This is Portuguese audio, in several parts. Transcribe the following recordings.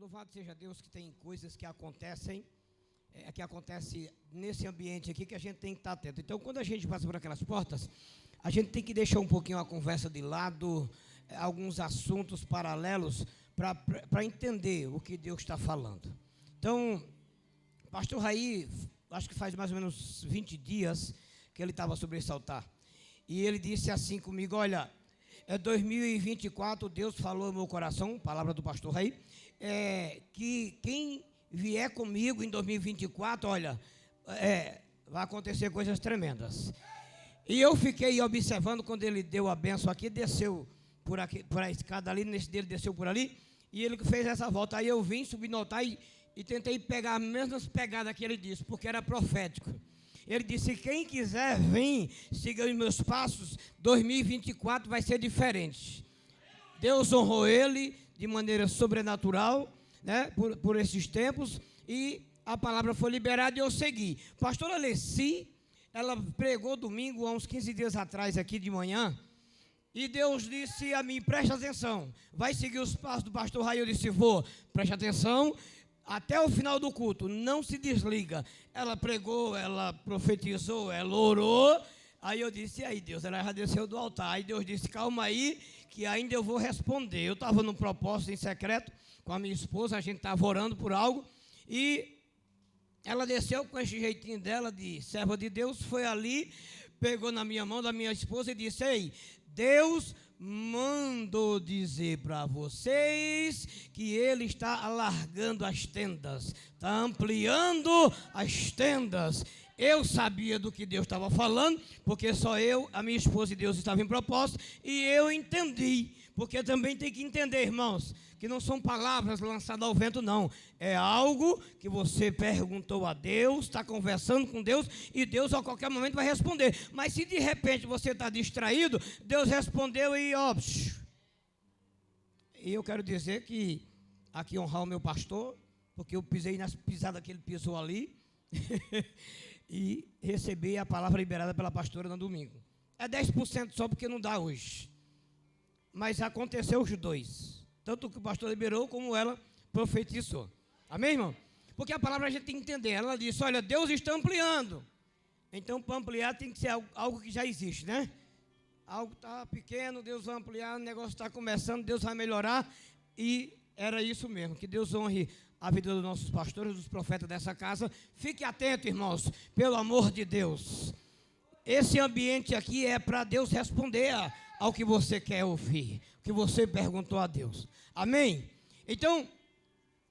Louvado seja Deus que tem coisas que acontecem, nesse ambiente aqui que a gente tem que estar atento. Então, quando a gente passa por aquelas portas, a gente tem que deixar um pouquinho a conversa de lado, alguns assuntos paralelos, para entender o que Deus está falando. Então, pastor Raí, acho que faz mais ou menos 20 dias que ele estava sobre esse altar. E ele disse assim comigo: olha, é 2024, Deus falou no meu coração, palavra do pastor Raí, que quem vier comigo em 2024, olha, vai acontecer coisas tremendas. E eu fiquei observando quando ele deu a bênção aqui, desceu por a escada ali, nesse dele desceu por ali, e ele fez essa volta. Aí eu vim, subi no altar e tentei pegar as mesmas pegadas que ele disse, porque era profético. Ele disse: quem quiser vir, siga os meus passos, 2024 vai ser diferente. Deus honrou ele de maneira sobrenatural, né, por esses tempos, e a palavra foi liberada e eu segui. Pastora Alessi, ela pregou domingo, há uns 15 dias atrás, aqui de manhã, e Deus disse a mim: preste atenção, vai seguir os passos do pastor Raí. Eu disse: vou, preste atenção, até o final do culto, não se desliga. Ela pregou, ela profetizou, ela orou. Aí eu disse: e aí Deus? Ela já desceu do altar. Aí Deus disse: calma aí, que ainda eu vou responder. Eu estava num propósito em secreto com a minha esposa, a gente estava orando por algo, e ela desceu com esse jeitinho dela de serva de Deus, foi ali, pegou na minha mão da minha esposa e disse: ei, Deus mandou dizer para vocês que Ele está alargando as tendas, está ampliando as tendas. Eu sabia do que Deus estava falando, porque só eu, a minha esposa e Deus estavam em propósito, e eu entendi, porque também tem que entender, irmãos, que não são palavras lançadas ao vento, não. É algo que você perguntou a Deus, está conversando com Deus, e Deus a qualquer momento vai responder. Mas se de repente você está distraído, Deus respondeu e ó. E eu quero dizer que aqui honrar o meu pastor, porque eu pisei nas pisadas que ele pisou ali, e recebi a palavra liberada pela pastora no domingo. É 10% só porque não dá hoje. Mas aconteceu os dois. Tanto que o pastor liberou, como ela profetizou. Amém, irmão? Porque a palavra a gente tem que entender. Ela disse: olha, Deus está ampliando. Então, para ampliar tem que ser algo que já existe, né? Algo está pequeno, Deus vai ampliar, o negócio está começando, Deus vai melhorar. E era isso mesmo, que Deus honre a vida dos nossos pastores, dos profetas dessa casa. Fique atento, irmãos, pelo amor de Deus. Esse ambiente aqui é para Deus responder ao que você quer ouvir, o que você perguntou a Deus. Amém? Então,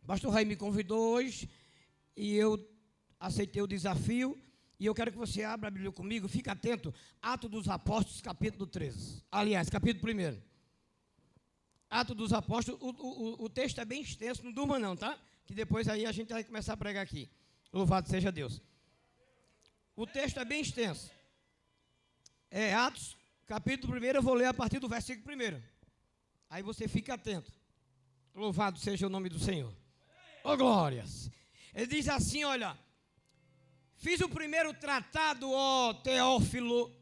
o pastor Raí me convidou hoje e eu aceitei o desafio. E eu quero que você abra a Bíblia comigo, fique atento. Atos dos Apóstolos, capítulo 13. Aliás, capítulo 1. Atos dos Apóstolos, o texto é bem extenso, não durma não, tá? Que depois aí a gente vai começar a pregar aqui. Louvado seja Deus. O texto é bem extenso. É Atos, capítulo 1, eu vou ler a partir do versículo 1. Aí você fica atento. Louvado seja o nome do Senhor. Oh, glórias. Ele diz assim, olha: fiz o primeiro tratado, ó Teófilo,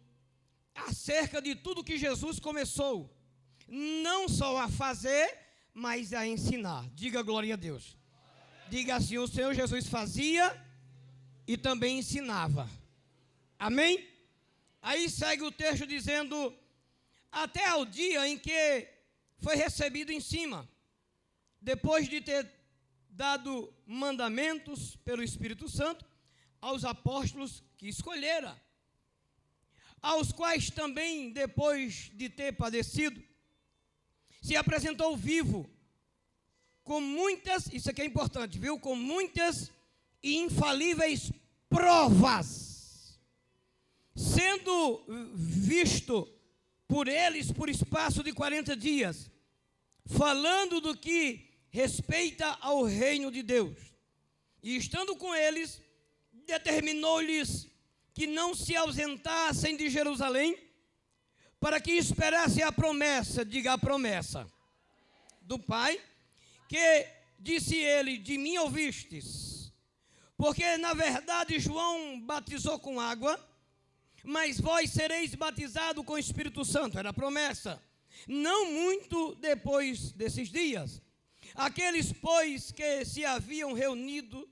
acerca de tudo que Jesus começou, não só a fazer, mas a ensinar. Diga glória a Deus. Diga assim: o Senhor Jesus fazia e também ensinava. Amém? Aí segue o texto dizendo: até ao dia em que foi recebido em cima, depois de ter dado mandamentos pelo Espírito Santo aos apóstolos que escolhera, aos quais também, depois de ter padecido, se apresentou vivo, com muitas, isso aqui é importante, viu? Com muitas e infalíveis provas, sendo visto por eles por espaço de 40 dias, falando do que respeita ao reino de Deus. E estando com eles, determinou-lhes que não se ausentassem de Jerusalém, para que esperassem a promessa, diga a promessa, do Pai, que disse ele: de mim ouvistes. Porque na verdade João batizou com água, mas vós sereis batizados com o Espírito Santo. Era a promessa. Não muito depois desses dias, Aqueles, pois, que se haviam reunido,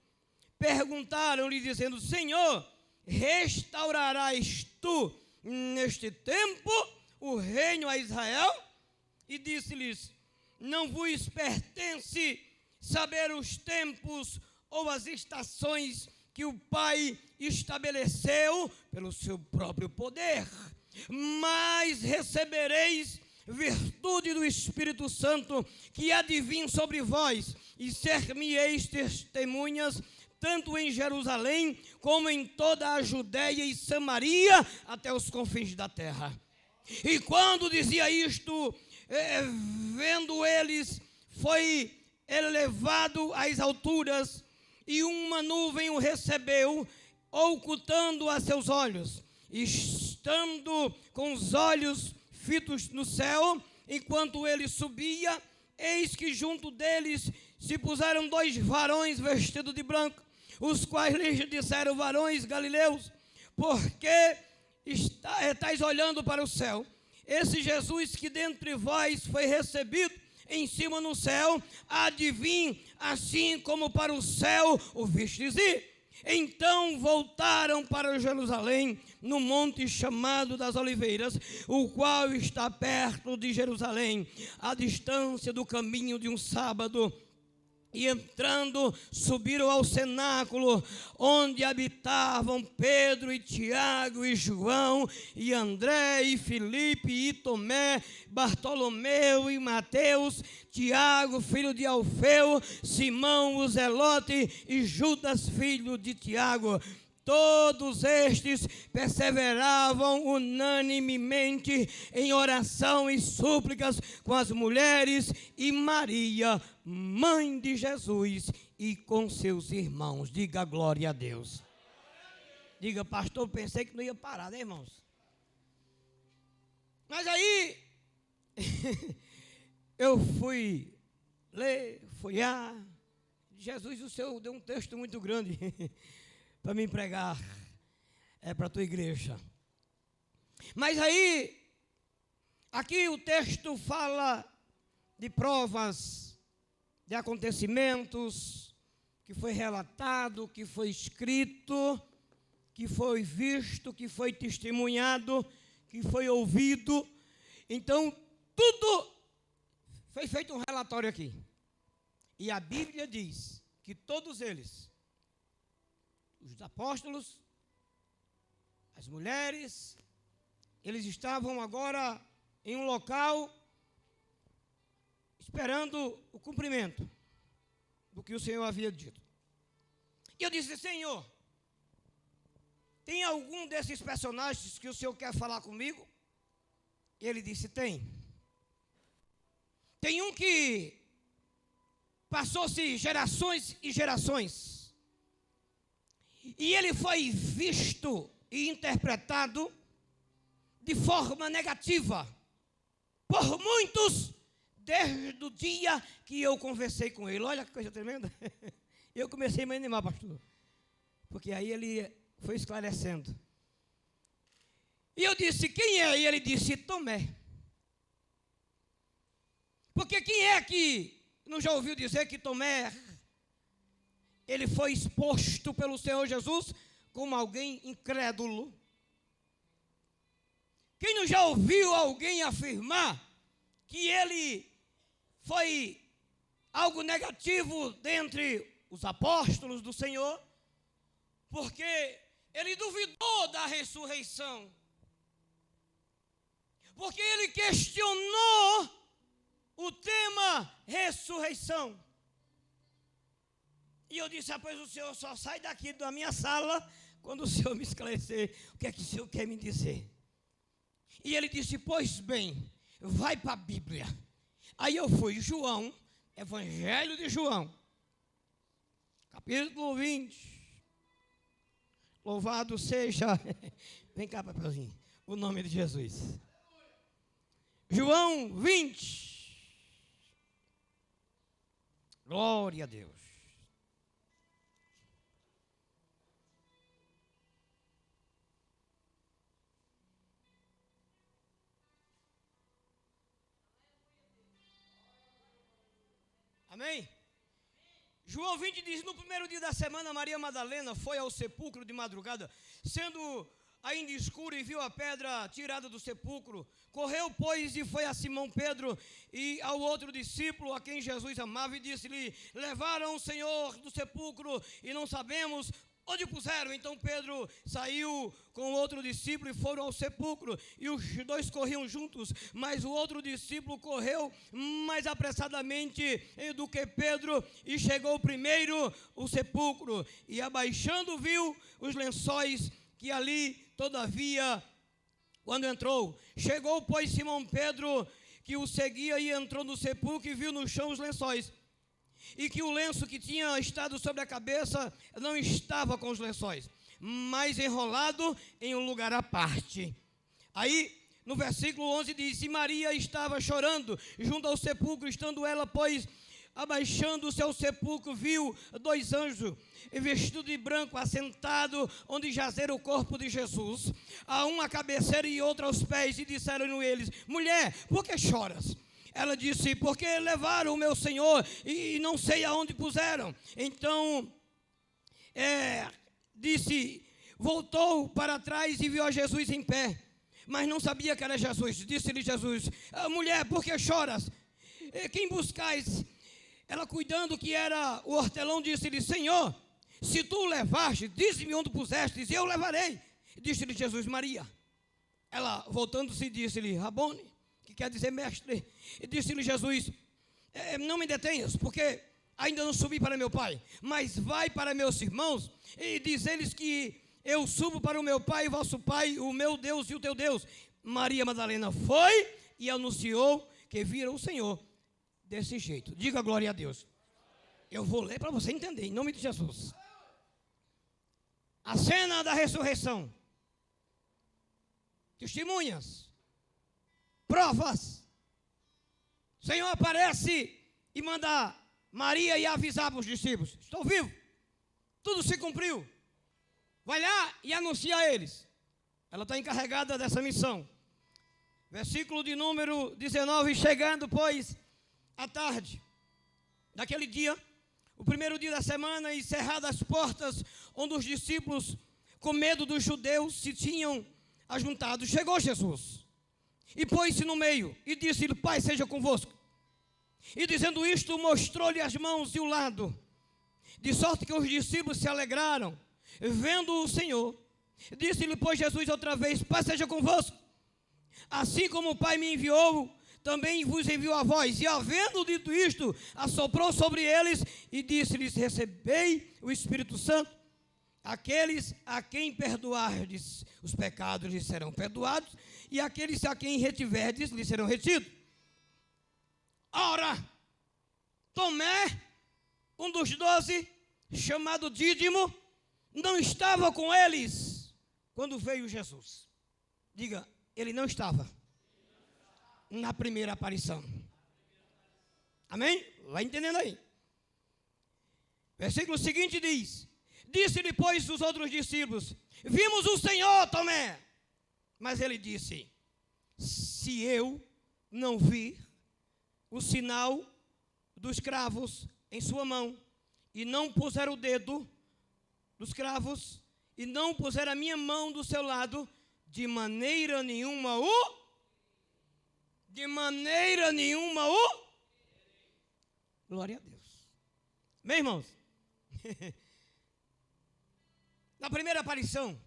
perguntaram-lhe, dizendo: Senhor, restaurarás tu neste tempo o reino a Israel? E disse-lhes: não vos pertence saber os tempos ou as estações que o Pai estabeleceu pelo seu próprio poder, mas recebereis virtude do Espírito Santo, que há de vir sobre vós, e ser-me-eis testemunhas, tanto em Jerusalém, como em toda a Judéia e Samaria, até os confins da terra. E quando dizia isto, vendo eles, foi elevado às alturas, e uma nuvem o recebeu, ocultando a seus olhos. Estando com os olhos fitos no céu, enquanto ele subia, eis que junto deles se puseram 2 varões vestidos de branco, os quais lhes disseram: varões galileus, por que estáis olhando para o céu? Esse Jesus que dentre vós foi recebido em cima no céu, há de vir assim como para o céu o vistes ir. Então voltaram para Jerusalém, no monte chamado das Oliveiras, o qual está perto de Jerusalém, à distância do caminho de um sábado. E entrando, subiram ao cenáculo, onde habitavam Pedro e Tiago e João, e André e Filipe e Tomé, Bartolomeu e Mateus, Tiago, filho de Alfeu, Simão o Zelote e Judas, filho de Tiago. Todos estes perseveravam unanimemente em oração e súplicas com as mulheres e Maria, mãe de Jesus, e com seus irmãos. Diga glória a Deus. Diga: pastor, pensei que não ia parar, né, irmãos? Mas aí eu fui ler, folhear. Jesus, o Senhor deu um texto muito grande para me pregar para a tua igreja. Mas aí, aqui o texto fala de provas, de acontecimentos que foi relatado, que foi escrito, que foi visto, que foi testemunhado, que foi ouvido. Então, tudo foi feito um relatório aqui. E a Bíblia diz que todos eles, os apóstolos, as mulheres, eles estavam agora em um local esperando o cumprimento do que o Senhor havia dito. E eu disse: Senhor, tem algum desses personagens que o Senhor quer falar comigo? E ele disse: tem. Tem um que passou-se gerações e gerações, e ele foi visto e interpretado de forma negativa por muitos, desde o dia que eu conversei com ele. Olha que coisa tremenda. Eu comecei a me animar, pastor, porque aí ele foi esclarecendo. E eu disse: quem é? E ele disse: Tomé. Porque quem é que não já ouviu dizer que Tomé, ele foi exposto pelo Senhor Jesus como alguém incrédulo? Quem não já ouviu alguém afirmar que ele foi algo negativo dentre os apóstolos do Senhor? Porque ele duvidou da ressurreição. Porque ele questionou o tema ressurreição. E eu disse: pois o Senhor só sai daqui da minha sala quando o Senhor me esclarecer o que é que o Senhor quer me dizer. E ele disse: pois bem, vai para a Bíblia. Aí eu fui, João, Evangelho de João, capítulo 20. Louvado seja, vem cá, papelzinho, o nome de Jesus. João 20. Glória a Deus. Amém? João 20 diz, no primeiro dia da semana, Maria Madalena foi ao sepulcro de madrugada, sendo ainda escuro, e viu a pedra tirada do sepulcro. Correu, pois, e foi a Simão Pedro e ao outro discípulo a quem Jesus amava, e disse-lhe, levaram o Senhor do sepulcro e não sabemos onde o puseram. Então Pedro saiu com outro discípulo e foram ao sepulcro, e os dois corriam juntos, mas o outro discípulo correu mais apressadamente do que Pedro, e chegou primeiro ao sepulcro, e abaixando viu os lençóis que ali, todavia, quando entrou, chegou, pois, Simão Pedro, que o seguia, e entrou no sepulcro e viu no chão os lençóis, e que o lenço que tinha estado sobre a cabeça não estava com os lençóis, mas enrolado em um lugar à parte. Aí, no versículo 11 diz, e Maria estava chorando junto ao sepulcro, estando ela, pois, abaixando-se ao sepulcro, viu dois anjos, vestidos de branco, assentado onde jazera o corpo de Jesus, a um à cabeceira e outro aos pés, e disseram eles, mulher, por que choras? Ela disse, porque levaram o meu Senhor e não sei aonde puseram. Então, disse, voltou para trás e viu a Jesus em pé, mas não sabia que era Jesus. Disse-lhe Jesus, mulher, por que choras? Quem buscais? Ela, cuidando que era o hortelão, disse-lhe, Senhor, se tu o levaste, dize-me onde pusestes, e eu levarei. Disse-lhe Jesus, Maria. Ela, voltando-se, disse-lhe, Rabone, que quer dizer mestre. E disse-lhe Jesus, não me detenhas, porque ainda não subi para meu Pai, mas vai para meus irmãos, e diz-lhes que eu subo para o meu Pai, o vosso Pai, o meu Deus e o teu Deus. Maria Madalena foi e anunciou que viram o Senhor desse jeito. Diga glória a Deus. Eu vou ler para você entender, em nome de Jesus. A cena da ressurreição. Testemunhas. Provas. O Senhor aparece e manda Maria ir avisar para os discípulos. Estou vivo. Tudo se cumpriu. Vai lá e anuncia a eles. Ela está encarregada dessa missão. Versículo de número 19. Chegando, pois, à tarde daquele dia, o primeiro dia da semana, e cerradas as portas, onde os discípulos, com medo dos judeus, se tinham ajuntado, chegou Jesus e pôs-se no meio e disse-lhe, Pai seja convosco. E dizendo isto, mostrou-lhe as mãos e o lado, de sorte que os discípulos se alegraram, vendo o Senhor. Disse-lhe, pois, Jesus outra vez, Pai seja convosco. Assim como o Pai me enviou, também vos enviou a vós. E havendo dito isto, assoprou sobre eles e disse-lhes, recebei o Espírito Santo. Aqueles a quem perdoardes os pecados lhes serão perdoados, e aqueles a quem retiverdes lhes serão retidos. Ora, Tomé, um dos 12, chamado Dídimo, não estava com eles quando veio Jesus. Diga, ele não estava na primeira aparição. Amém? Vai entendendo aí. Versículo seguinte diz, disse-lhe, pois, os outros discípulos, vimos o Senhor, Tomé. Mas ele disse, se eu não vir o sinal dos cravos em sua mão, e não puser o dedo dos cravos, e não puser a minha mão do seu lado, de maneira nenhuma glória a Deus. Meus irmãos, na primeira aparição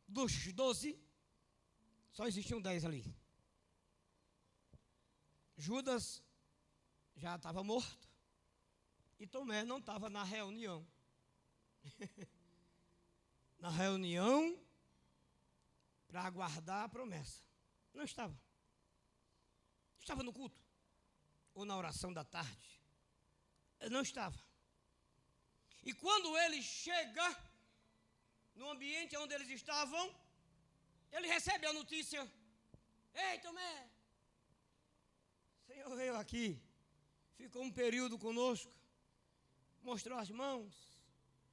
dos 12, só existiam 10 ali. Judas já estava morto e Tomé não estava na reunião. Na reunião para aguardar a promessa. Não estava. Estava no culto ou na oração da tarde. Não estava. E quando ele chega no ambiente onde eles estavam, ele recebe a notícia: ei, Tomé, o Senhor veio aqui, ficou um período conosco, mostrou as mãos,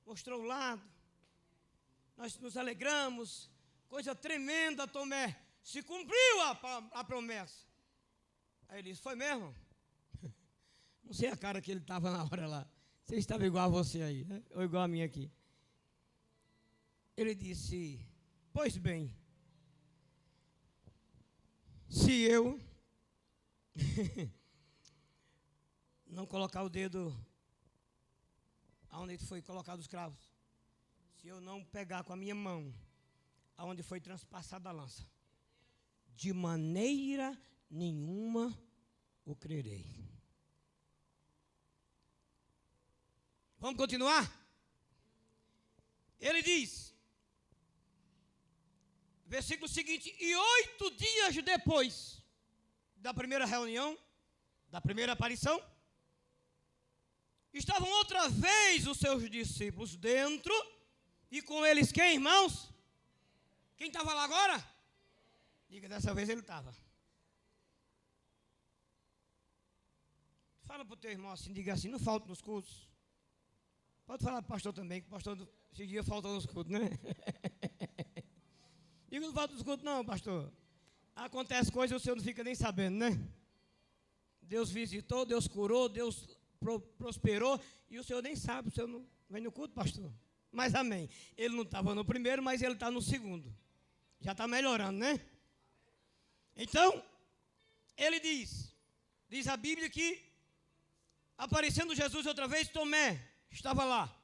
mostrou o lado, nós nos alegramos, coisa tremenda, Tomé, se cumpriu a promessa. Aí ele disse: foi mesmo? Não sei a cara que ele estava na hora lá. Você estava igual a você aí, né? Ou igual a mim aqui. Ele disse, pois bem, se eu não colocar o dedo aonde foi colocado os cravos, se eu não pegar com a minha mão aonde foi transpassada a lança, de maneira nenhuma o crerei. Vamos continuar? Ele diz, versículo seguinte, e 8 dias depois da primeira reunião, da primeira aparição, estavam outra vez os seus discípulos dentro, e com eles quem, irmãos? Quem estava lá agora? Diga, dessa vez ele estava. Fala para o teu irmão assim, diga assim, não falta nos cultos. Pode falar para o pastor também, que o pastor esse dia faltou nos cultos, né? Diga, não falta nos cultos não, pastor. Acontece coisa e o senhor não fica nem sabendo, né? Deus visitou, Deus curou, Deus prosperou, e o senhor nem sabe, o senhor não vem no culto, pastor. Mas amém. Ele não estava no primeiro, mas ele está no segundo. Já está melhorando, né? Então, ele diz a Bíblia que, aparecendo Jesus outra vez, Tomé estava lá.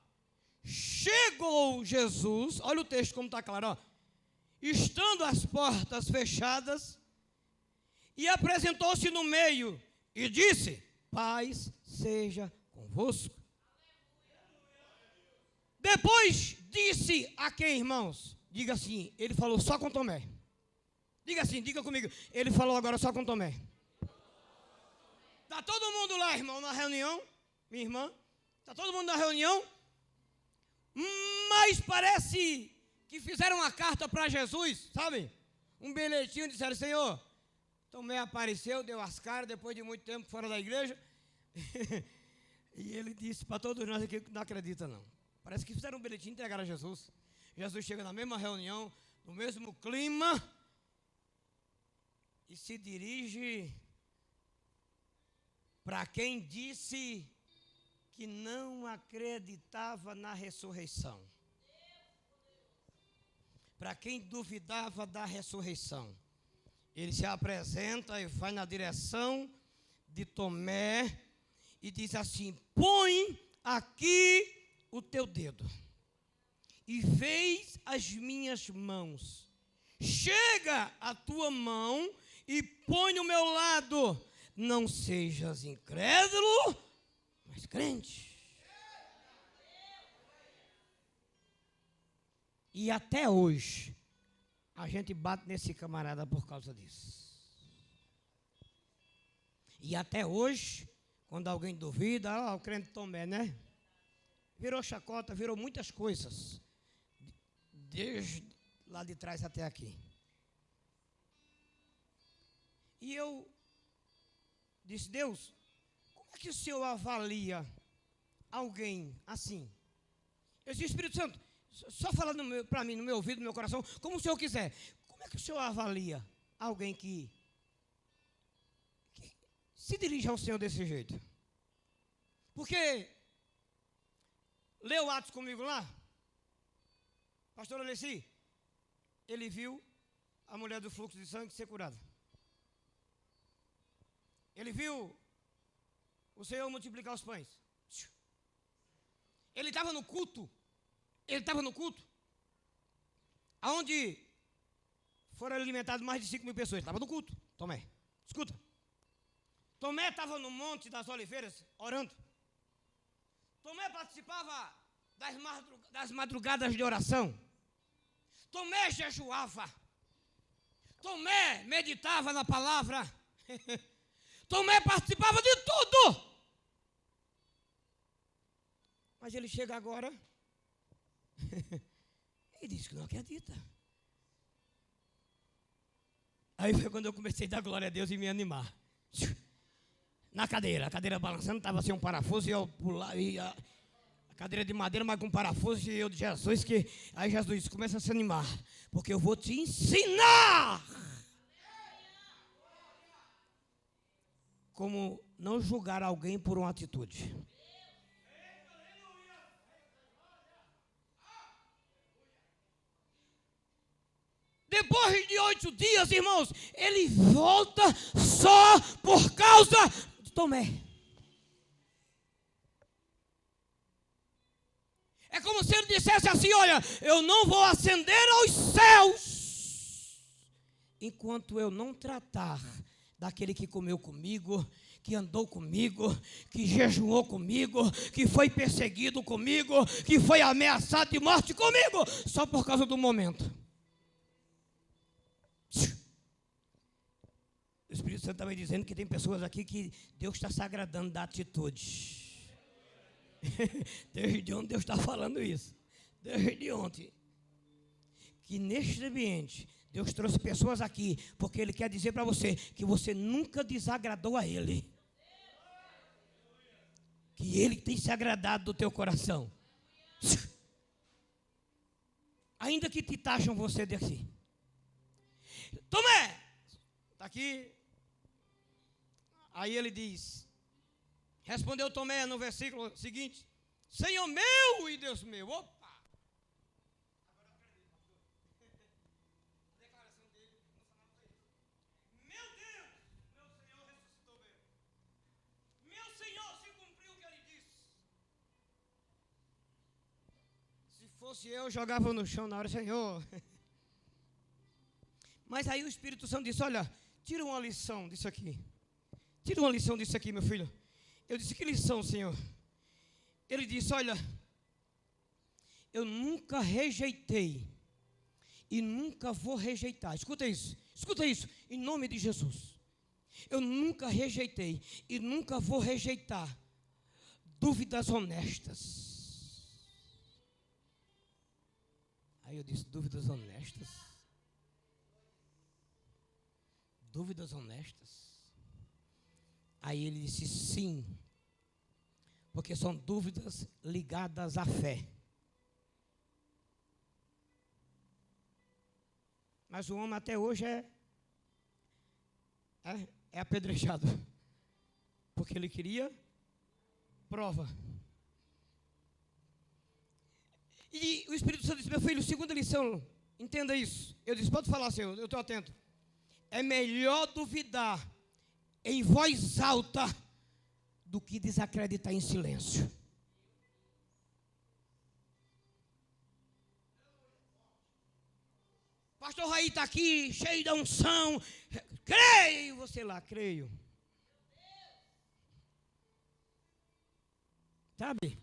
Chegou Jesus, olha o texto como está claro, ó. Estando as portas fechadas, e apresentou-se no meio, e disse, paz seja convosco. Depois disse a quem, irmãos? Diga assim, ele falou só com Tomé. Diga assim, diga comigo, ele falou agora só com Tomé. Está todo mundo lá, irmão, na reunião, minha irmã? Está todo mundo na reunião? Mas parece que fizeram uma carta para Jesus, sabe? Um bilhetinho, disseram, Senhor, Tomé apareceu, deu as caras, depois de muito tempo fora da igreja. E ele disse para todos nós aqui que não acredita não. Parece que fizeram um bilhetinho e entregaram a Jesus. Jesus chega na mesma reunião, no mesmo clima, e se dirige para quem disse que não acreditava na ressurreição. Para quem duvidava da ressurreição. Ele se apresenta e vai na direção de Tomé e diz assim, põe aqui o teu dedo e vês as minhas mãos. Chega a tua mão e põe no meu lado. Não sejas incrédulo, mas crente. E até hoje, a gente bate nesse camarada por causa disso. E até hoje, quando alguém duvida, o crente Tomé, né? Virou chacota, virou muitas coisas. Desde lá de trás até aqui. E eu disse, Deus, como é que o Senhor avalia alguém assim? Eu disse, Espírito Santo, só fala para mim, no meu ouvido, no meu coração, como o Senhor quiser. Como é que o Senhor avalia alguém que se dirige ao Senhor desse jeito? Porque, leu Atos comigo lá, pastor Alessi, ele viu a mulher do fluxo de sangue ser curada. Ele viu o Senhor multiplicar os pães. Ele estava no culto. Aonde foram alimentadas mais de 5.000 pessoas. Ele estava no culto. Tomé, escuta. Tomé estava no Monte das Oliveiras orando. Tomé participava das madrugadas de oração. Tomé jejuava. Tomé meditava na palavra. Tomé participava de tudo. Mas ele chega agora e diz que não acredita. Aí foi quando eu comecei a dar glória a Deus e me animar. Na cadeira, a cadeira balançando, estava assim um parafuso e eu pular, e a cadeira de madeira, mas com parafuso, e eu de Jesus, que aí Jesus disse, começa a se animar, porque eu vou te ensinar. como não julgar alguém por uma atitude. Depois de 8 dias, irmãos, ele volta só por causa de Tomé. É como se ele dissesse assim: olha, eu não vou ascender aos céus enquanto eu não tratar daquele que comeu comigo, que andou comigo, que jejuou comigo, que foi perseguido comigo, que foi ameaçado de morte comigo, só por causa do momento. O Espírito Santo estava dizendo que tem pessoas aqui que Deus está se agradando da atitude. Desde ontem Deus está falando isso. Desde ontem. Que neste ambiente Deus trouxe pessoas aqui porque Ele quer dizer para você que você nunca desagradou a Ele. Que Ele tem se agradado do teu coração. Ainda que te taxam você daqui. Tomé! Está aqui. Aí ele diz, respondeu Tomé no versículo seguinte: Senhor meu e Deus meu. Opa! Agora eu acredito, pastor. A declaração dele, meu Deus, meu Senhor ressuscitou mesmo. Meu Senhor se cumpriu o que ele disse. Se fosse eu jogava no chão na hora, Senhor. Mas aí o Espírito Santo disse: olha, tira uma lição disso aqui. Tira uma lição disso aqui, meu filho. Eu disse: que lição, Senhor? Ele disse: olha, eu nunca rejeitei e nunca vou rejeitar. Escuta isso, em nome de Jesus. Eu nunca rejeitei e nunca vou rejeitar dúvidas honestas. Aí eu disse: dúvidas honestas? Dúvidas honestas? Aí ele disse: sim, porque são dúvidas ligadas à fé. Mas o homem até hoje é apedrejado, porque ele queria prova. E o Espírito Santo disse: meu filho, segunda lição, entenda isso. Eu disse: pode falar, Senhor, eu estou atento. É melhor duvidar em voz alta do que desacreditar em silêncio. Pastor Raí está aqui, cheio da unção. Creio, você lá, creio. Sabe?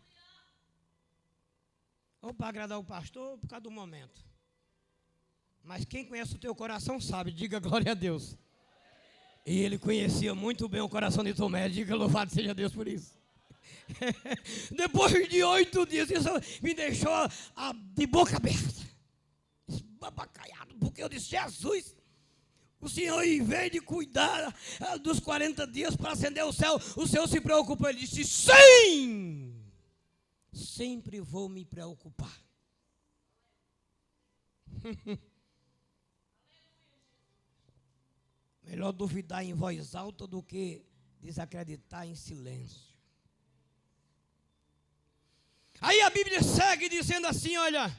Ou para agradar o pastor, ou por causa do momento. Mas quem conhece o teu coração sabe, diga glória a Deus. E ele conhecia muito bem o coração de Tomé, diga louvado seja Deus por isso. Depois de 8 dias, isso me deixou de boca aberta, babacaiado, porque eu disse: Jesus, o Senhor, em vez de cuidar dos 40 dias para acender o Senhor se preocupou. Ele disse: sim, sempre vou me preocupar. Melhor duvidar em voz alta do que desacreditar em silêncio. Aí a Bíblia segue dizendo assim: olha,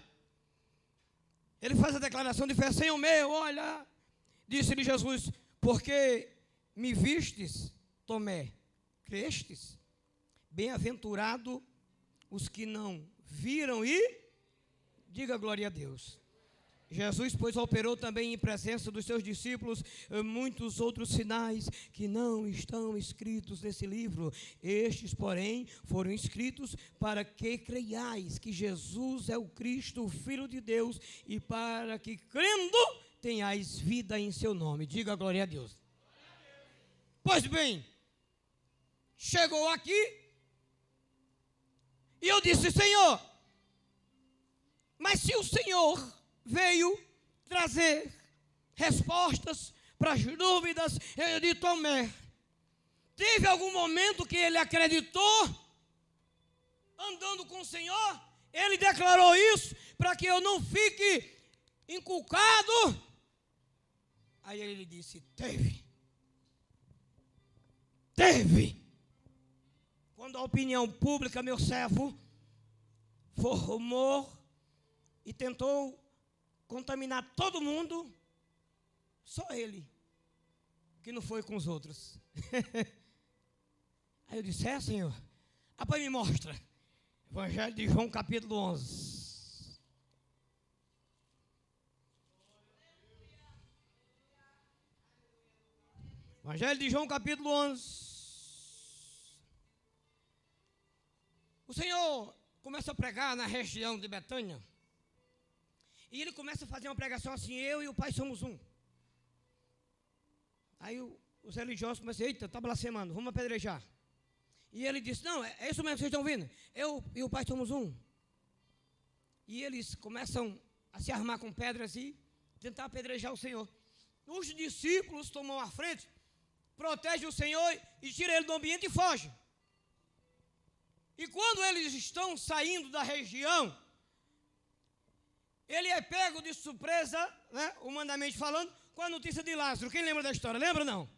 ele faz a declaração de fé: Senhor meu, olha, disse-lhe Jesus, porque me vistes, Tomé, crestes? Bem-aventurado os que não viram e diga glória a Deus. Jesus, pois, operou também em presença dos seus discípulos muitos outros sinais que não estão escritos nesse livro. Estes, porém, foram escritos para que creiais que Jesus é o Cristo, o Filho de Deus, e para que, crendo, tenhais vida em seu nome. Diga glória a Deus. Pois bem, chegou aqui e eu disse: Senhor, mas se o Senhor veio trazer respostas para as dúvidas de Tomé, teve algum momento que ele acreditou, andando com o Senhor? Ele declarou isso para que eu não fique inculcado. Aí ele disse: teve. Teve. Quando a opinião pública, meu servo, formou e tentou contaminar todo mundo, só ele, que não foi com os outros. Aí eu disse, Senhor, rapaz, me mostra. Evangelho de João, capítulo 11. Evangelho de João, capítulo 11. O Senhor começa a pregar na região de Betânia. E ele começa a fazer uma pregação assim, eu e o Pai somos um. Aí os religiosos começam, eita, está blasfemando, vamos apedrejar. E ele disse, não, é isso mesmo que vocês estão ouvindo. Eu e o Pai somos um. E eles começam a se armar com pedras e tentar apedrejar o Senhor. Os discípulos tomam a frente, protegem o Senhor e tiram ele do ambiente e fogem. E quando eles estão saindo da região, ele é pego de surpresa, né, humanamente falando, com a notícia de Lázaro. Quem lembra da história? Lembra ou não?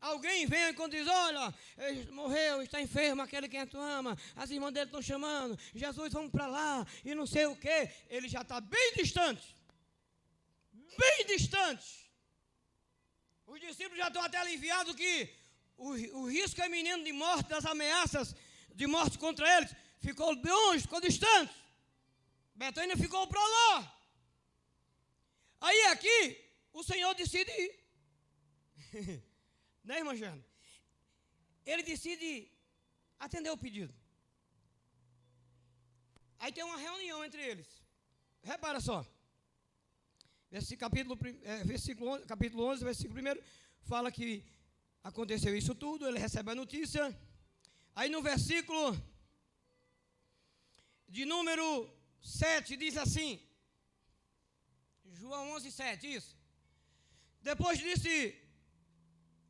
Alguém vem quando diz, olha, ele morreu, está enfermo, aquele que tu ama, as irmãs dele estão chamando, Jesus, vamos para lá, e não sei o quê. Ele já está bem distante. Bem distante. Os discípulos já estão até aliviados que o risco iminente de morte, das ameaças de morte contra eles, ficou longe, ficou distante. Betânia ficou para lá. Aí aqui, o Senhor decide ir. Né, irmã Jana? Ele decide atender o pedido. Aí tem uma reunião entre eles. Repara só. Capítulo 11, versículo 1, fala que aconteceu isso tudo, ele recebe a notícia. Aí no versículo de número 7 diz assim, João 11, 7, isso. Depois disse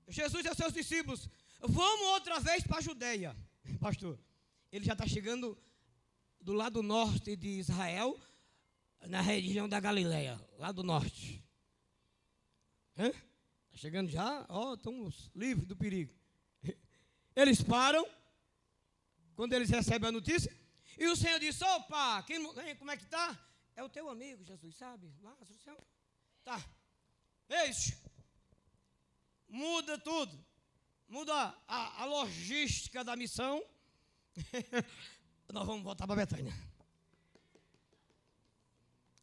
Jesus e seus discípulos, vamos outra vez para a Judeia. Pastor, ele já está chegando do lado norte de Israel, na região da Galileia, lá do norte. Está chegando já, estamos livres do perigo. Eles param, quando eles recebem a notícia, e o Senhor disse, opa, como é que está? É o teu amigo, Jesus, sabe? Lázaro, o Senhor. Tá. Eis, muda tudo. Muda a logística da missão. Nós vamos voltar para Betânia.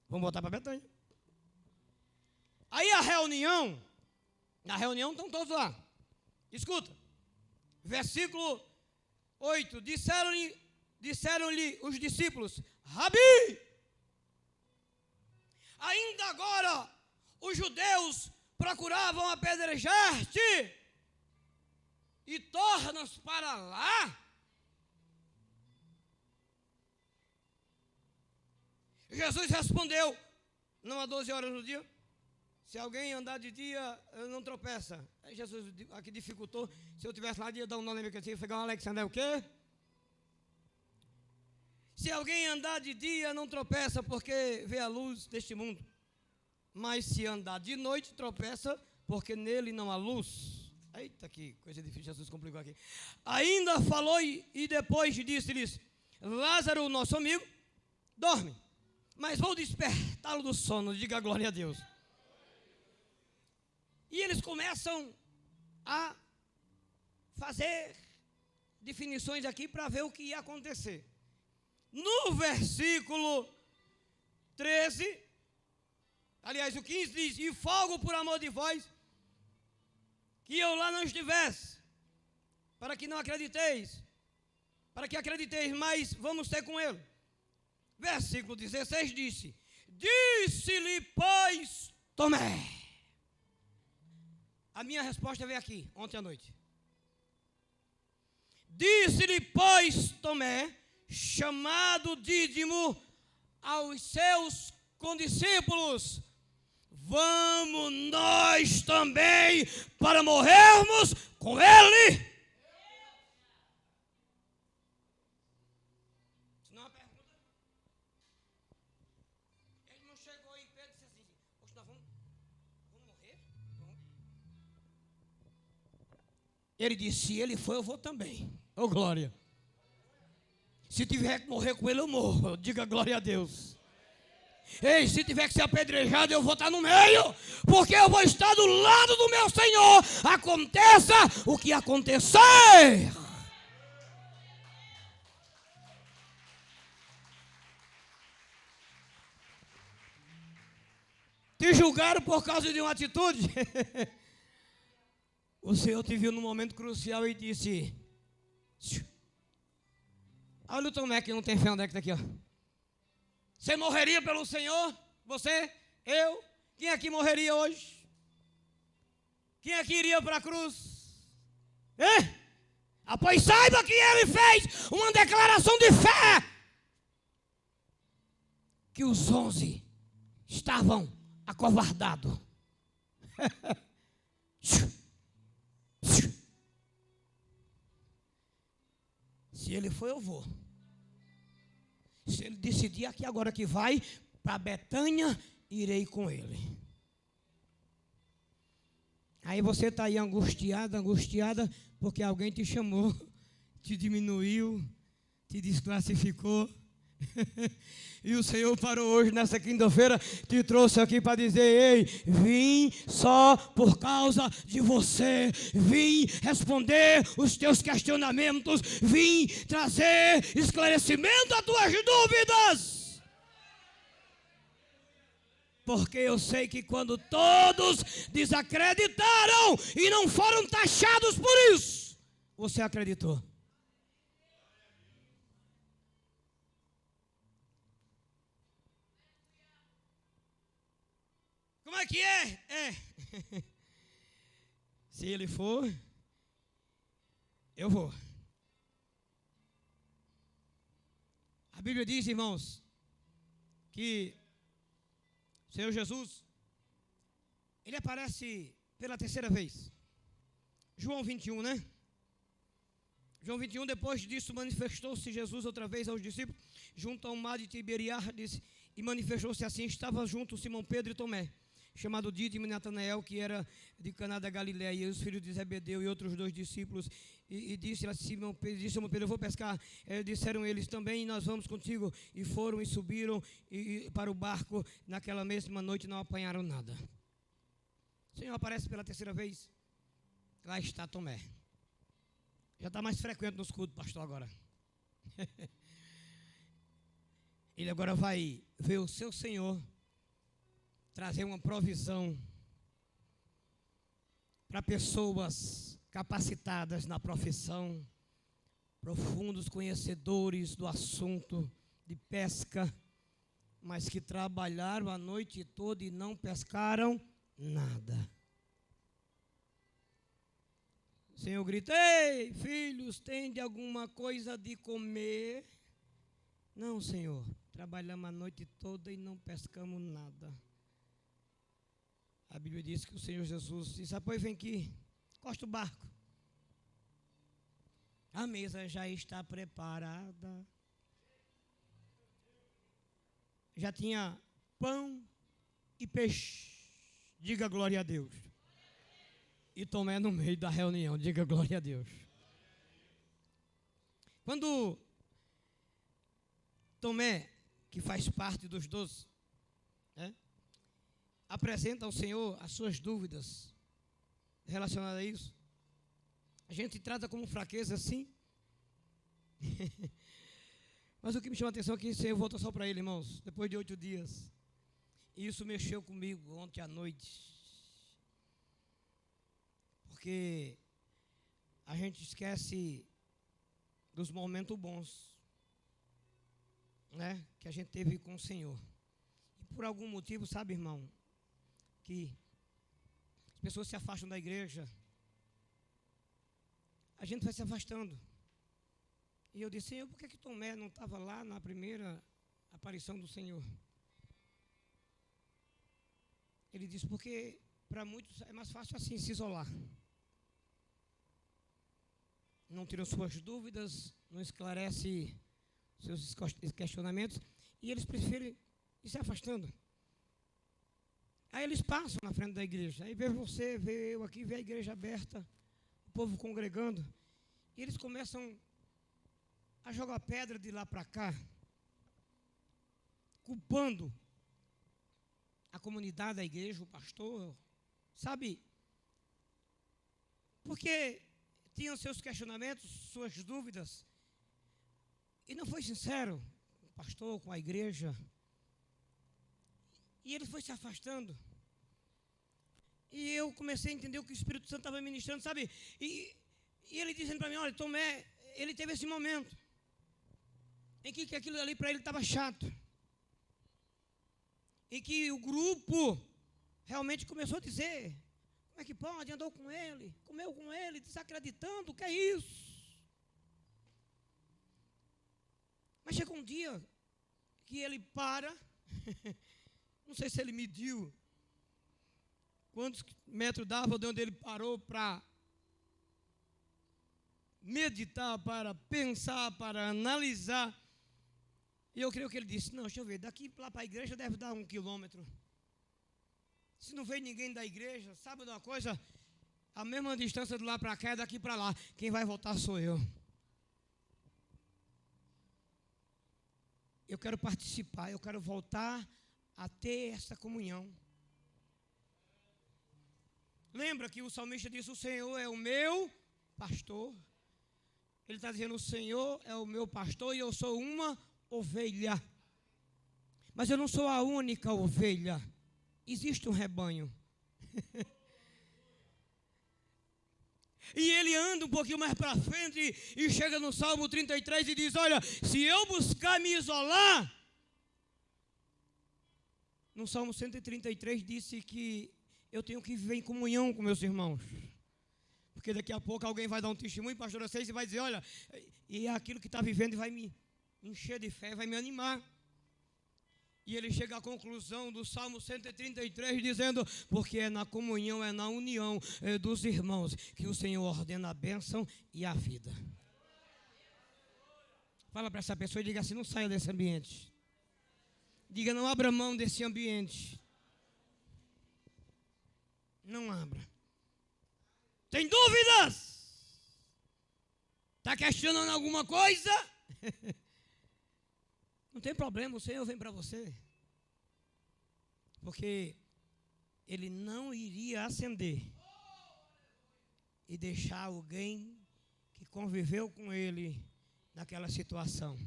Vamos voltar para Betânia. Aí na reunião estão todos lá. Escuta. Versículo 8. Disseram-lhe os discípulos, Rabi, ainda agora os judeus procuravam apedrejar-te e tornas para lá? Jesus respondeu, não há 12 horas no dia, se alguém andar de dia, não tropeça. Aí Jesus aqui dificultou, se eu tivesse lá, ia dar um nome na minha cantinha, pegar um Alexandre, o quê? Se alguém andar de dia, não tropeça, porque vê a luz deste mundo. Mas se andar de noite, tropeça, porque nele não há luz. Eita, que coisa difícil, Jesus complicou aqui. Ainda falou e depois disse-lhes, Lázaro, nosso amigo, dorme, mas vou despertá-lo do sono. Diga glória a Deus. E eles começam a fazer definições aqui para ver o que ia acontecer. No versículo 13, aliás, o 15 diz, e folgo por amor de vós, que eu lá não estivesse, para que não acrediteis, para que acrediteis, mas vamos ter com ele. Versículo 16 disse-lhe, pois, Tomé. A minha resposta veio aqui, ontem à noite. Disse-lhe, pois, Tomé, chamado Dídimo, aos seus condiscípulos, vamos nós também para morrermos com ele? Não é uma pergunta. Ele não chegou em Pedro e disse assim, nós vamos morrer? Vamos. Ele disse, se ele for, eu vou também. Ô, glória. Se tiver que morrer com ele, eu morro. Diga glória a Deus. Ei, se tiver que ser apedrejado, eu vou estar no meio, porque eu vou estar do lado do meu Senhor. Aconteça o que acontecer. Te julgaram por causa de uma atitude? O Senhor te viu num momento crucial e disse: olha o Tomé que não tem fé, onde é que está aqui, ó. Você morreria pelo Senhor? Você? Eu? Quem aqui morreria hoje? Quem aqui iria para a cruz? Pois saiba que ele fez uma declaração de fé. Que os 11 estavam acovardados. Se ele for, eu vou. Se ele decidir aqui agora que vai para Betânia, irei com ele. Aí você está aí angustiada, porque alguém te chamou, te diminuiu, te desclassificou. E o Senhor parou hoje, nessa quinta-feira, te trouxe aqui para dizer: ei, vim só por causa de você, vim responder os teus questionamentos, vim trazer esclarecimento às tuas dúvidas. Porque eu sei que quando todos desacreditaram e não foram taxados por isso, você acreditou. Como é que é? Se ele for, eu vou. A Bíblia diz, irmãos, que o Senhor Jesus, ele aparece pela terceira vez. João 21, né? João 21, depois disso manifestou-se Jesus outra vez aos discípulos, junto ao mar de Tiberíades, e manifestou-se assim, estava junto Simão Pedro e Tomé, chamado Dídimo e Natanael, que era de Caná da Galileia, e os filhos de Zebedeu e outros 2 discípulos, e disse a Simão Pedro, eu vou pescar. Disseram eles também, nós vamos contigo. E foram e subiram para o barco. Naquela mesma noite não apanharam nada. O Senhor aparece pela terceira vez. Lá está Tomé. Já está mais frequente nos cultos, pastor, agora. Ele agora vai ver o seu Senhor trazer uma provisão para pessoas capacitadas na profissão, profundos conhecedores do assunto de pesca, mas que trabalharam a noite toda e não pescaram nada. O Senhor grita: ei, filhos, tende alguma coisa de comer? Não, Senhor, trabalhamos a noite toda e não pescamos nada. A Bíblia diz que o Senhor Jesus disse: pois vem aqui, encosta o barco. A mesa já está preparada. Já tinha pão e peixe. Diga glória a Deus. E Tomé no meio da reunião. Diga glória a Deus. Quando Tomé, que faz parte dos 12, apresenta ao Senhor as suas dúvidas relacionadas a isso, a gente trata como fraqueza, sim. Mas o que me chama a atenção é que o Senhor volta só para ele, irmãos, depois de 8 dias. E isso mexeu comigo ontem à noite. Porque a gente esquece dos momentos bons, né, que a gente teve com o Senhor. E por algum motivo, sabe, irmão, que as pessoas se afastam da igreja, a gente vai se afastando. E eu disse: Senhor, por que Tomé não estava lá na primeira aparição do Senhor? Ele disse: porque para muitos é mais fácil assim se isolar. Não tiram suas dúvidas, não esclarece seus questionamentos, e eles preferem ir se afastando. Aí eles passam na frente da igreja, aí vê você, vê eu aqui, vê a igreja aberta, o povo congregando, e eles começam a jogar pedra de lá para cá, culpando a comunidade, a igreja, o pastor, sabe? Porque tinham seus questionamentos, suas dúvidas, e não foi sincero com o pastor, com a igreja. E ele foi se afastando. E eu comecei a entender o que o Espírito Santo estava ministrando, sabe? E ele dizendo para mim, olha, Tomé, ele teve esse momento em que aquilo ali para ele estava chato. Em que o grupo realmente começou a dizer, como é que pode, andou com ele, comeu com ele, desacreditando, o que é isso? Mas chegou um dia que ele para, não sei se ele mediu quantos metros dava de onde ele parou para meditar, para pensar, para analisar. E eu creio que ele disse, não, deixa eu ver, daqui lá para a igreja deve dar 1 quilômetro. Se não veio ninguém da igreja, sabe de uma coisa? A mesma distância de lá para cá é daqui para lá. Quem vai voltar sou eu. Eu quero participar, eu quero voltar a ter essa comunhão. Lembra que o salmista disse, o Senhor é o meu pastor. Ele está dizendo, o Senhor é o meu pastor e eu sou uma ovelha. Mas eu não sou a única ovelha. Existe um rebanho. E ele anda um pouquinho mais para frente e chega no Salmo 33 e diz, olha, se eu buscar me isolar, no Salmo 133 disse que eu tenho que viver em comunhão com meus irmãos. Porque daqui a pouco alguém vai dar um testemunho, pastor Ceis, e vai dizer, olha, e é aquilo que está vivendo e vai me encher de fé, vai me animar. E ele chega à conclusão do Salmo 133, dizendo, porque é na comunhão, é na união dos irmãos, que o Senhor ordena a bênção e a vida. Fala para essa pessoa e diga assim, não saia desse ambiente. Diga, não abra mão desse ambiente. Não abra. Tem dúvidas? Está questionando alguma coisa? Não tem problema, o Senhor vem para você. Porque Ele não iria ascender e deixar alguém que conviveu com Ele naquela situação.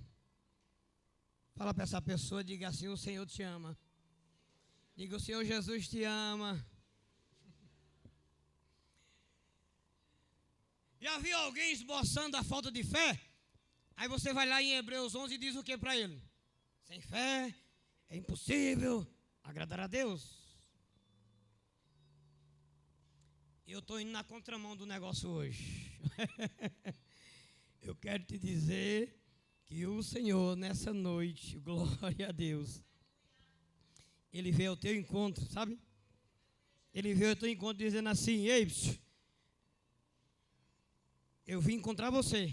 Fala para essa pessoa, diga assim, o Senhor te ama. Diga, o Senhor Jesus te ama. Já viu alguém esboçando a falta de fé? Aí você vai lá em Hebreus 11 e diz o que para ele? Sem fé é impossível agradar a Deus. Eu estou indo na contramão do negócio hoje. Eu quero te dizer que o Senhor, nessa noite, glória a Deus, Ele veio ao teu encontro, sabe? Ele veio ao teu encontro dizendo assim, ei, eu vim encontrar você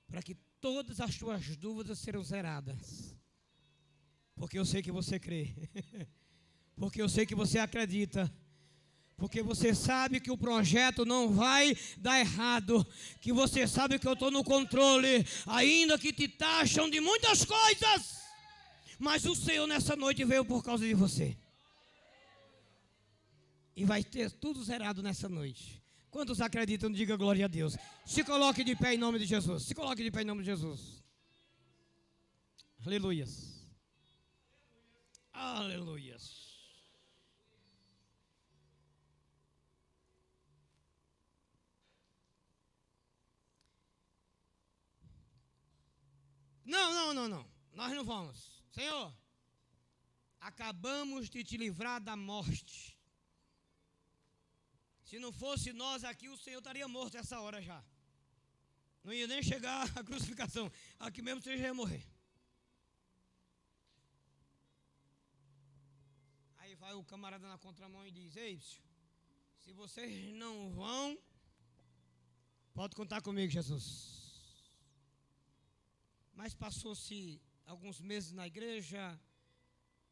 para que todas as tuas dúvidas serão zeradas. Porque eu sei que você crê. Porque eu sei que você acredita. Porque você sabe que o projeto não vai dar errado. Que você sabe que eu estou no controle. Ainda que te taxam de muitas coisas. Mas o Senhor nessa noite veio por causa de você. E vai ter tudo zerado nessa noite. Quantos acreditam, diga glória a Deus. Se coloque de pé em nome de Jesus. Se coloque de pé em nome de Jesus. Aleluias. Aleluias. Não. Nós não vamos. Senhor, acabamos de te livrar da morte. Se não fosse nós aqui, o Senhor estaria morto essa hora já. Não ia nem chegar à crucificação. Aqui mesmo você já ia morrer. Aí vai o camarada na contramão e diz, ei, se vocês não vão, pode contar comigo, Jesus. Mas passou-se alguns meses na igreja,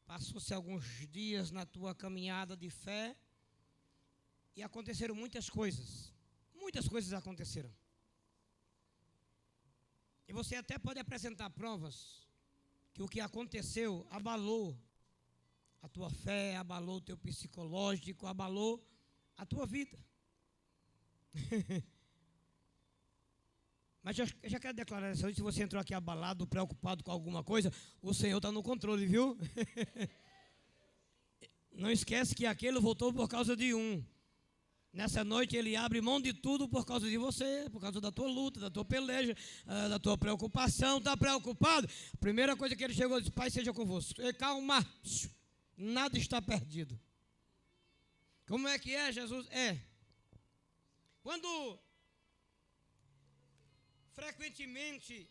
passou-se alguns dias na tua caminhada de fé, e aconteceram muitas coisas Muitas coisas aconteceram. E você até pode apresentar provas que o que aconteceu abalou a tua fé, abalou o teu psicológico, abalou a tua vida. Mas eu já quero declarar essa noite, se você entrou aqui abalado, preocupado com alguma coisa, o Senhor está no controle, viu? Não esquece que aquele voltou por causa de um. Nessa noite ele abre mão de tudo por causa de você, por causa da tua luta, da tua peleja, da tua preocupação. Está preocupado? A primeira coisa que ele chegou e disse: Pai, seja convosco. E calma, nada está perdido. Como é que é, Jesus? Quando frequentemente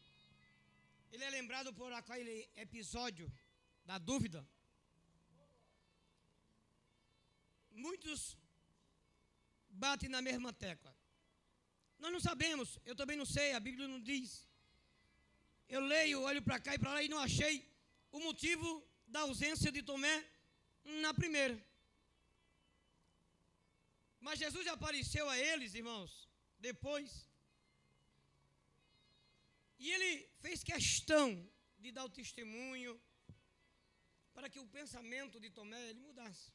ele é lembrado por aquele episódio da dúvida, muitos batem na mesma tecla. Nós não sabemos, eu também não sei, a Bíblia não diz. Eu leio, olho para cá e para lá e não achei o motivo da ausência de Tomé na primeira. Mas Jesus apareceu a eles, irmãos, depois. E ele fez questão de dar o testemunho para que o pensamento de Tomé ele mudasse.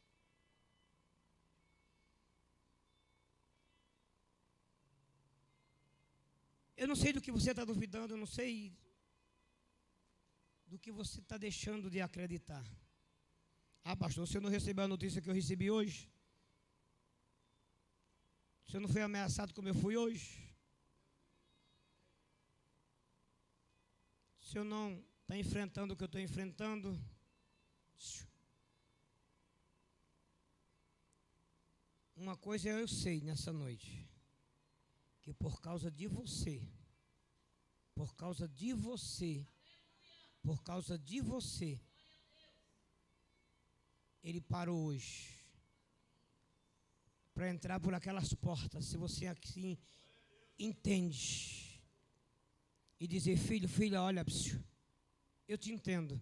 Eu não sei do que você está duvidando, eu não sei do que você está deixando de acreditar. Ah, pastor, você não recebeu a notícia que eu recebi hoje? Você não foi ameaçado como eu fui hoje? Se eu não está enfrentando o que eu estou enfrentando? Uma coisa eu sei nessa noite, que por causa de você, por causa de você, por causa de você, ele parou hoje para entrar por aquelas portas, se você assim entende, e dizer: filho, filha, olha, eu te entendo.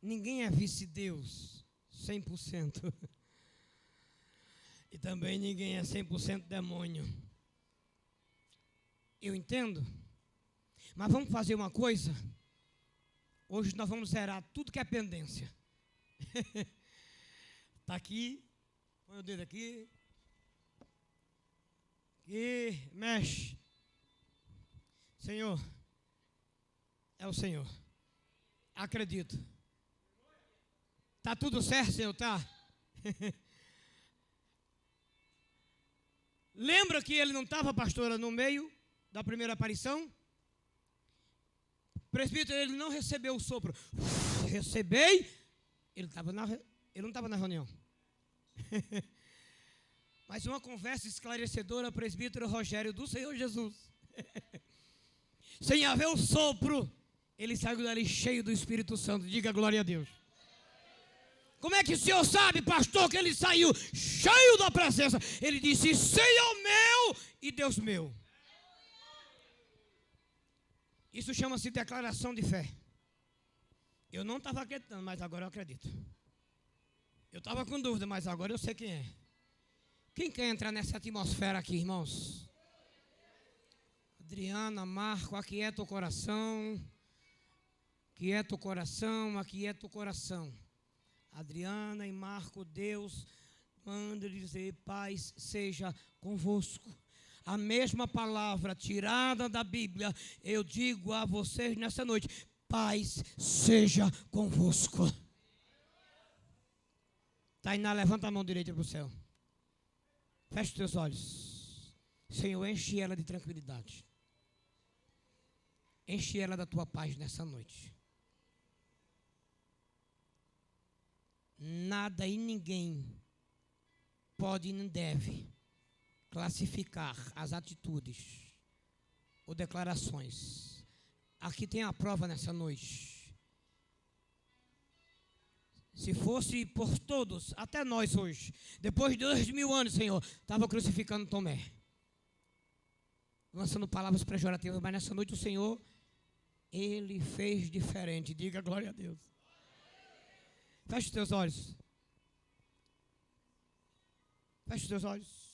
Ninguém é vice-deus 100%. E também ninguém é 100% demônio. Eu entendo. Mas vamos fazer uma coisa. Hoje nós vamos zerar tudo que é pendência. Está aqui. Põe o dedo aqui. Aqui. Mexe. Senhor. É o Senhor. Acredito. Está tudo certo, Senhor? Tá? Lembra que ele não estava, pastora, no meio da primeira aparição? O presbítero, ele não recebeu o sopro. Recebei. Ele não estava na reunião. Mas uma conversa esclarecedora, presbítero Rogério, do Senhor Jesus. Sem haver o sopro, ele saiu dali cheio do Espírito Santo. Diga glória a Deus. Como é que o senhor sabe, pastor, que ele saiu cheio da presença? Ele disse: Senhor meu e Deus meu. Isso chama-se declaração de fé. Eu não estava acreditando, mas agora eu acredito. Eu estava com dúvida, mas agora eu sei quem é. Quem quer entrar nessa atmosfera aqui, irmãos? Adriana, Marco, aquieta o coração. Aquieta o coração, aquieta o coração. Adriana e Marco, Deus manda dizer: paz seja convosco. A mesma palavra tirada da Bíblia, eu digo a vocês nessa noite: paz seja convosco. Tainá, levanta a mão direita para o céu. Feche os teus olhos. Senhor, enche ela de tranquilidade. Enche ela da tua paz nessa noite. Nada e ninguém pode e não deve classificar as atitudes ou declarações. Aqui tem a prova nessa noite. Se fosse por todos, até nós hoje, depois de 2000 anos, Senhor, estava crucificando Tomé, lançando palavras pejorativas, mas nessa noite o Senhor, Ele fez diferente. Diga glória a Deus. Feche os teus olhos. Feche os seus olhos.